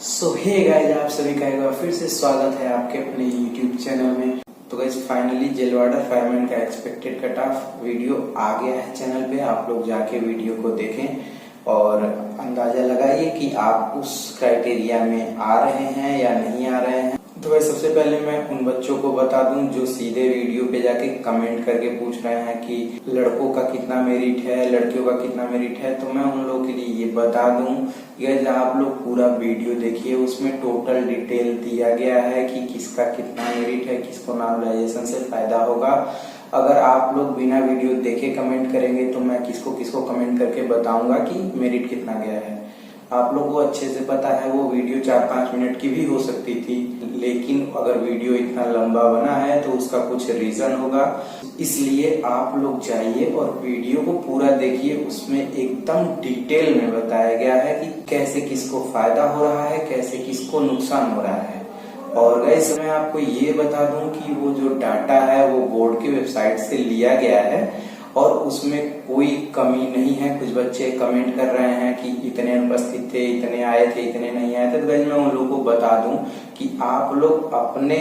Hey guys, आप सभी का एक बार फिर से स्वागत है आपके अपने YouTube चैनल में। तो गाइस फाइनली जेलवाड़ा फायरमैन का एक्सपेक्टेड कट ऑफ वीडियो आ गया है चैनल पे। आप लोग जाके वीडियो को देखें और अंदाजा लगाइए कि आप उस क्राइटेरिया में आ रहे हैं या नहीं आ रहे हैं। तो भाई सबसे पहले मैं उन बच्चों को बता दूं जो सीधे वीडियो पे जाके कमेंट करके पूछ रहे हैं कि लड़कों का कितना मेरिट है, लड़कियों का कितना मेरिट है। तो मैं उन लोगों के लिए ये बता दूं कि आप लोग पूरा वीडियो देखिए, उसमें टोटल डिटेल दिया गया है कि किसका कितना मेरिट है, किसको नॉर्मलाइजेशन से फायदा होगा। अगर आप लोग बिना वीडियो देखे कमेंट करेंगे तो मैं किसको किसको कमेंट करके बताऊंगा कि मेरिट कितना गया है। आप लोगों को अच्छे से पता है वो वीडियो 4-5 मिनट की भी हो सकती थी, लेकिन अगर वीडियो इतना लंबा बना है तो उसका कुछ रीजन होगा। इसलिए आप लोग जाइए और वीडियो को पूरा देखिए, उसमें एकदम डिटेल में बताया गया है कि कैसे किसको फायदा हो रहा है, कैसे किसको नुकसान हो रहा है। और गाइस मैं आपको ये बता दूं कि वो जो डाटा है वो बोर्ड की वेबसाइट से लिया गया है और उसमें कोई कमी नहीं है। कुछ बच्चे कमेंट कर रहे हैं कि इतने उपस्थित थे, इतने आए थे, इतने नहीं आए थे। तो गाइस मैं उन लोगों को बता दूं कि आप लोग अपने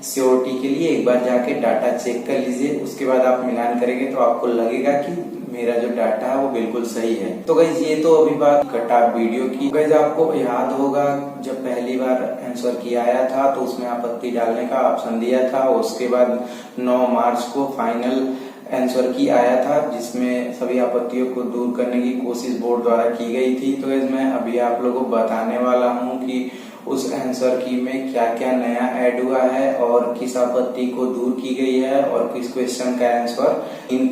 सिक्योरिटी के लिए एक बार जाके डाटा चेक कर लीजिए, उसके बाद आप मिलान करेंगे तो आपको लगेगा कि मेरा जो डाटा है वो बिल्कुल सही है। तो गाइस ये तो अभी बात कट ऑफ वीडियो की। गाइस आपको याद होगा जब पहली बार आंसर की आया था तो उसमें आपत्ति डालने का ऑप्शन दिया था। उसके बाद 9 मार्च को फाइनल आंसर की आया था जिसमें सभी आपत्तियों को दूर करने की कोशिश बोर्ड द्वारा की गई थी। तो मैं अभी आप लोगों को बताने वाला हूं कि उस आंसर की में क्या क्या नया ऐड हुआ है और किस आपत्ति को दूर की गई है और किस क्वेश्चन का आंसर इन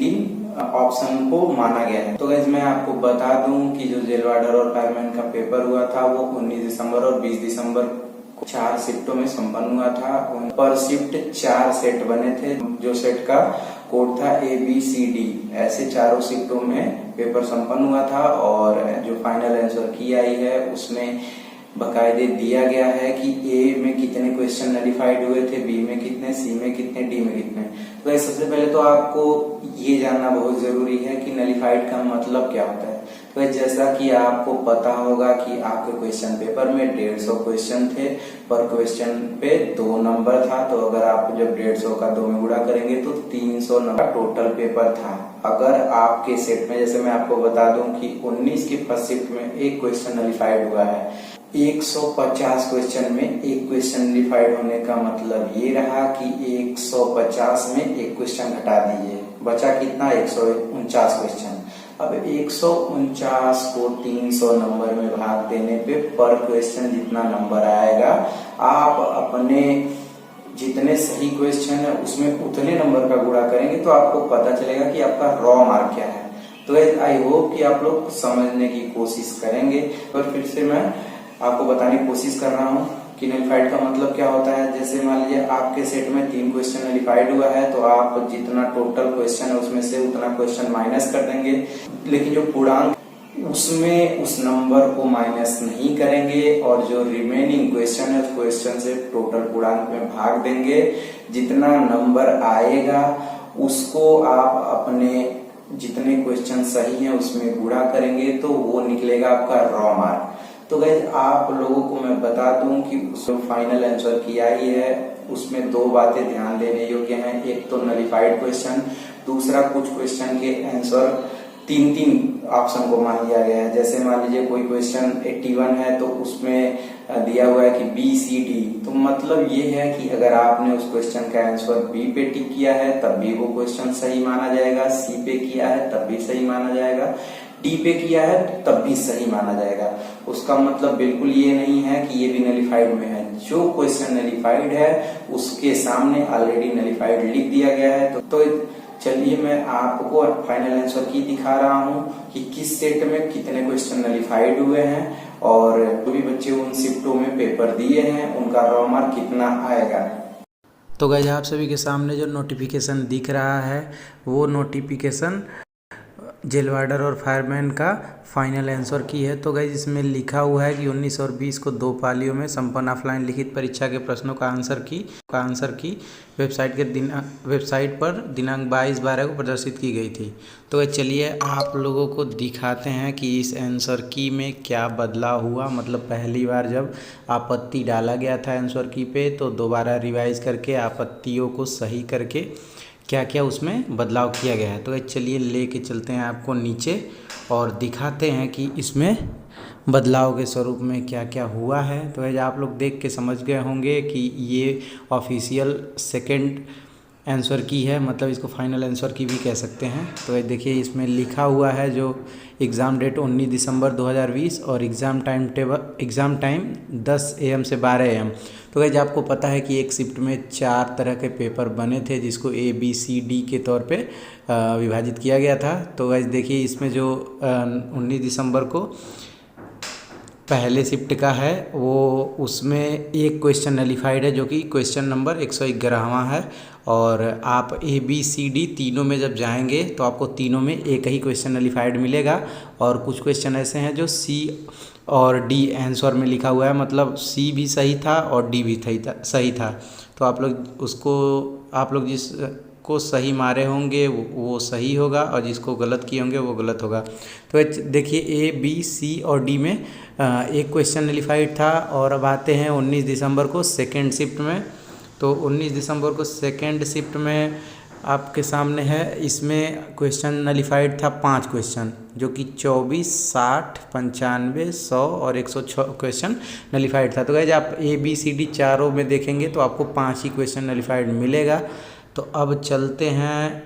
ऑप्शन को माना गया है। तो गाइस मैं आपको बता दूं कि जो जेलवाड़ा और फायरमैन का पेपर हुआ था वो 19 दिसंबर और 20 दिसंबर 4 शिफ्टों में संपन्न हुआ था। पर शिफ्ट 4 सेट बने थे, जो सेट का कोड था ABCD। ऐसे चारों शिफ्टों में पेपर संपन्न हुआ था और जो फाइनल आंसर की आई है उसमें बकायदे दिया गया है कि A में कितने क्वेश्चन नलिफाइड हुए थे, B में कितने, C में कितने, D में कितने। तो सबसे पहले तो आपको ये जानना बहुत जरूरी है कि नलिफाइड का मतलब क्या होता है। तो जैसा कि आपको पता होगा कि आपके क्वेश्चन पेपर में 150 क्वेश्चन थे, पर क्वेश्चन पे 2 नंबर था। तो अगर आप जब 150 का 2 में गुणा करेंगे तो 300 नंबर टोटल पेपर था। अगर आपके सेट में, जैसे मैं आपको बता दूं कि 19 की फर्स्ट शिफ्ट में एक क्वेश्चन नलिफाइड हुआ है, 150 क्वेश्चन में एक क्वेश्चन नलिफाइड होने का मतलब ये रहा कि 150 में एक क्वेश्चन घटा दीजिए, बचा कितना, 149 क्वेश्चन। अब 149 को 300 नंबर में भाग देने पे पर क्वेश्चन जितना नंबर आएगा, आप अपने जितने सही क्वेश्चन है उसमें उतने नंबर का गुणा करेंगे तो आपको पता चलेगा कि आपका रॉ मार्क क्या है। तो आई होप कि आप लोग समझने की कोशिश करेंगे। और फिर से मैं आपको बताने की कोशिश कर रहा हूँ कि नलिफाइड का मतलब क्या होता है। जैसे मान लीजिए आपके सेट में 3 क्वेश्चन नलिफाइड हुआ है तो आप जितना टोटल क्वेश्चन है उसमें से उतना क्वेश्चन माइनस कर देंगे, लेकिन जो पूर्णांक उसमें उस नंबर को माइनस नहीं करेंगे और जो रिमेनिंग क्वेश्चन है उस क्वेश्चन से टोटल पूर्णांक में भाग देंगे। जितना नंबर आएगा उसको आप अपने जितने क्वेश्चन सही हैं उसमें गुणा करेंगे तो वो निकलेगा आपका रॉ मार्क। तो गाइस आप लोगों को मैं बता दूं कि फाइनल आंसर की आई है उसमें 2 बातें ध्यान देने योग्य हैं। एक तो नलिफाइड क्वेश्चन, दूसरा कुछ क्वेश्चन के आंसर 3 ऑप्शन को मान लिया गया है। जैसे मान लीजिए कोई क्वेश्चन 81 है तो उसमें दिया हुआ है कि BCD, तो मतलब ये है कि अगर आपने उस क्वेश्चन का आंसर B पे टिक किया है तब भी वो क्वेश्चन सही माना जाएगा, C पे किया है तब भी सही माना जाएगा, D पे किया है तब भी सही माना जाएगा। उसका मतलब बिल्कुल ये नहीं है कि ये भी नलिफाइड में है। जो क्वेश्चन नलिफाइड है उसके सामने ऑलरेडी नलिफाइड लिख दिया गया है। तो चलिए मैं आपको फाइनल आंसर की दिखा रहा हूँ कि किस सेट में कितने क्वेश्चन नलिफाइड हुए हैं और जो भी बच्चे उन शिफ्टों में पेपर दिए हैं उनका रॉ मार्क कितना आएगा। तो गाइस आप सभी के सामने जो नोटिफिकेशन दिख रहा है वो नोटिफिकेशन जेलवार्डर और फायरमैन का फाइनल आंसर की है। तो गाइज इसमें लिखा हुआ है कि 19 और 20 को 2 पालियों में संपन्न ऑफलाइन लिखित परीक्षा के प्रश्नों का आंसर की वेबसाइट पर दिनांक 22/12 को प्रदर्शित की गई थी। तो गाइज चलिए आप लोगों को दिखाते हैं कि इस आंसर की में क्या बदलाव हुआ। मतलब पहली बार जब आपत्ति डाला गया था आंसर की पे, तो दोबारा रिवाइज करके आपत्तियों को सही करके क्या क्या उसमें बदलाव किया गया है। तो चलिए लेके चलते हैं आपको नीचे और दिखाते हैं कि इसमें बदलाव के स्वरूप में क्या क्या हुआ है। तो आप लोग देख के समझ गए होंगे कि ये ऑफिशियल सेकंड आंसर की है, मतलब इसको फाइनल आंसर की भी कह सकते हैं। तो देखिए इसमें लिखा हुआ है जो एग्ज़ाम डेट 19 दिसंबर 2020 और एग्ज़ाम टाइम 10 AM से 12 AM। तो गाइज आपको पता है कि एक शिफ्ट में 4 तरह के पेपर बने थे जिसको ABCD के तौर पे विभाजित किया गया था। तो गाइज देखिए इसमें जो 19 दिसंबर को पहले शिफ्ट का है वो उसमें एक क्वेश्चन नलिफाइड है जो कि क्वेश्चन नंबर 111वां है। और आप ABCD तीनों में जब जाएंगे तो आपको तीनों में एक ही क्वेश्चन नलिफाइड मिलेगा। और कुछ क्वेश्चन ऐसे हैं जो C और D आंसर में लिखा हुआ है, मतलब C भी सही था और D भी सही था। तो आप लोग जिसको सही मारे होंगे वो सही होगा और जिसको गलत किए होंगे वो गलत होगा। तो देखिए A, B, C और D में एक क्वेश्चन नलिफाइड था। और अब आते हैं 19 दिसंबर को सेकेंड शिफ्ट में। तो 19 दिसंबर को सेकेंड शिफ्ट में आपके सामने है, इसमें क्वेश्चन नलिफाइड था 5 क्वेश्चन जो कि 24, 60, 95, 100 और 106 क्वेश्चन नलिफाइड था। तो गाइस आप ABCD चारों में देखेंगे तो आपको 5 ही क्वेश्चन नलिफाइड मिलेगा। तो अब चलते हैं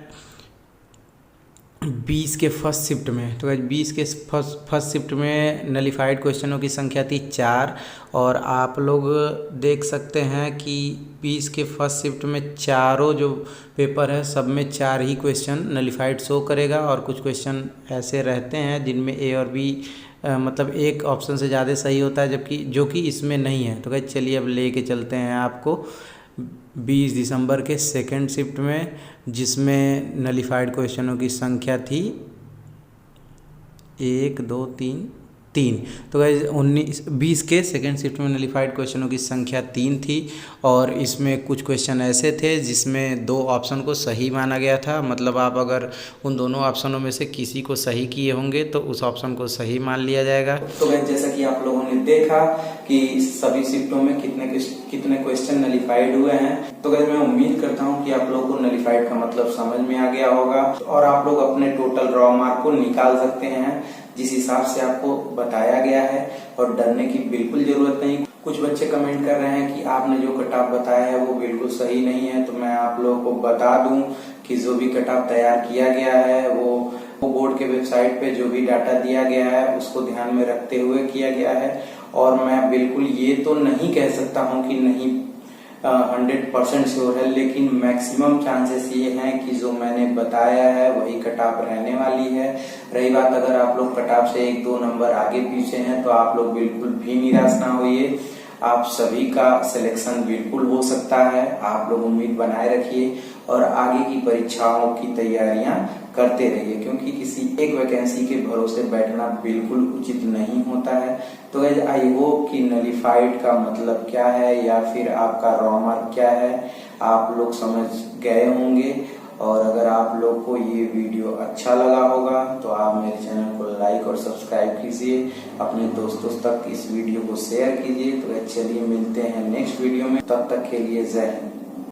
20 के फर्स्ट शिफ्ट में। तो 20 के फर्स्ट शिफ्ट में नलिफाइड क्वेश्चनों की संख्या थी 4। और आप लोग देख सकते हैं कि 20 के फर्स्ट शिफ्ट में चारों जो पेपर है सब में 4 ही क्वेश्चन नलिफाइड शो करेगा। और कुछ क्वेश्चन ऐसे रहते हैं जिनमें A और B मतलब एक ऑप्शन से ज़्यादा सही होता है, जबकि जो कि इसमें नहीं है। तो गाइस चलिए अब लेके चलते हैं आपको 20 दिसंबर के सेकेंड शिफ्ट में, जिसमें नलिफाइड क्वेश्चनों की संख्या थी 1, 2, 3। तो गाइस 20 के सेकेंड शिफ्ट में नलिफाइड क्वेश्चनों की संख्या 3 थी। और इसमें कुछ क्वेश्चन ऐसे थे जिसमें 2 ऑप्शन को सही माना गया था। मतलब आप अगर उन दोनों ऑप्शनों में से किसी को सही किए होंगे तो उस ऑप्शन को सही मान लिया जाएगा। तो गाइस जैसा कि आप लोगों ने देखा कि सभी शिफ्टों में कितने क्वेश्चन नलिफाइड हुए हैं। तो गाइस मैं उम्मीद करता हूँ कि आप लोगों को नलिफाइड का मतलब समझ में आ गया होगा और आप लोग अपने टोटल रॉ मार्क को निकाल सकते हैं जिस हिसाब से आपको बताया गया है। और डरने की बिल्कुल जरूरत नहीं। कुछ बच्चे कमेंट कर रहे हैं कि आपने जो कट ऑफ बताया है वो बिल्कुल सही नहीं है। तो मैं आप लोगों को बता दूं कि जो भी कट ऑफ तैयार किया गया है वो बोर्ड के वेबसाइट पे जो भी डाटा दिया गया है उसको ध्यान में रखते हुए किया गया है। और मैं बिल्कुल ये तो नहीं कह सकता हूँ कि नहीं 100% श्योर है, लेकिन मैक्सिमम चांसेस ये हैं कि जो मैंने बताया है वही कट ऑफ रहने वाली है। रही बात अगर आप लोग कट ऑफ से 1-2 नंबर आगे पीछे हैं तो आप लोग बिल्कुल भी निराश ना होइए। आप सभी का सिलेक्शन बिल्कुल हो सकता है। आप लोग उम्मीद बनाए रखिए और आगे की परीक्षाओं की तैयारियां करते रहिए, क्योंकि किसी एक वैकेंसी के भरोसे बैठना बिल्कुल उचित नहीं होता है। तो गाइस आई होप कि नलिफाइड का मतलब क्या है या फिर आपका रॉ मार्क क्या है आप लोग समझ गए होंगे। और अगर आप लोग को ये वीडियो अच्छा लगा होगा तो आप मेरे चैनल को लाइक और सब्सक्राइब कीजिए, अपने दोस्तों तक इस वीडियो को शेयर कीजिए। तो चलिए मिलते हैं नेक्स्ट वीडियो में, तब तक के लिए जय हिंद।